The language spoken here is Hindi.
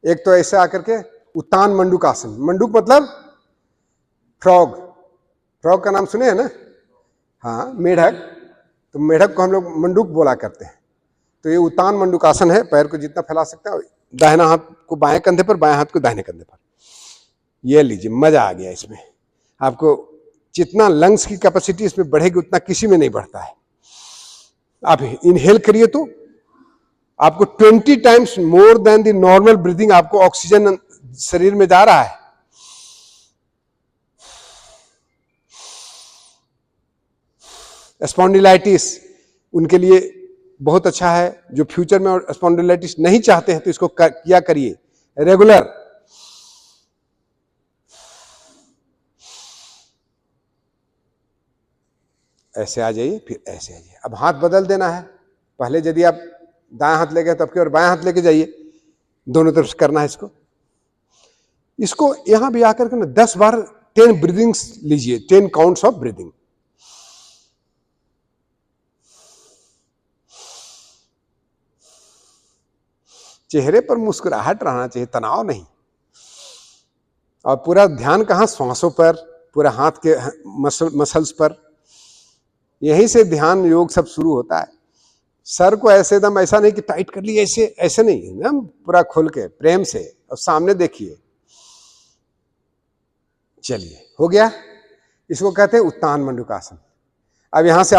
एक तो ऐसे आकर के उत्तान मंडूकासन, मंडूक मतलब फ्रॉग, फ्रॉग का नाम सुने हैं ना, हाँ मेढक, तो मेढक को हम लोग मंडूक बोला करते हैं। तो ये उत्तान मंडूकासन है, पैर को जितना फैला सकते हैं, दाहिना हाथ को बाएं कंधे पर, बाएं हाथ को दाहिने कंधे पर। ये लीजिए, मजा आ गया इसमें। आपको जितना लंग्स की कैपेसिटी इसमें बढ़ेगी उतना किसी में नहीं बढ़ता है। आप इनहेल करिए तो आपको 20 times more than the normal breathing आपको ऑक्सीजन शरीर में जा रहा है। स्पॉन्डिलाइटिस उनके लिए बहुत अच्छा है, जो फ्यूचर में स्पॉन्डिलाइटिस नहीं चाहते हैं तो इसको किया करिए रेगुलर। ऐसे आ जाइए, फिर ऐसे आइए। अब हाथ बदल देना है। पहले यदि आप दाएं हाथ ले गए तो अब की और बाएं हाथ लेके जाइए, दोनों तरफ से करना है इसको। इसको यहां भी आकर के ना 10 बार 10 ब्रीदिंग्स लीजिए, 10 काउंट्स ऑफ ब्रीदिंग। चेहरे पर मुस्कुराहट रहना चाहिए, तनाव नहीं। और पूरा ध्यान कहां, श्वासों पर, पूरा हाथ के मसल्स पर। यहीं से ध्यान योग सब शुरू होता है। सर को ऐसे एकदम ऐसा नहीं कि टाइट कर लिए, ऐसे ऐसे नहीं, एकदम पूरा खोल के प्रेम से और सामने देखिए। चलिए, हो गया। इसको कहते हैं उत्तान मंडूकासन। अब यहां से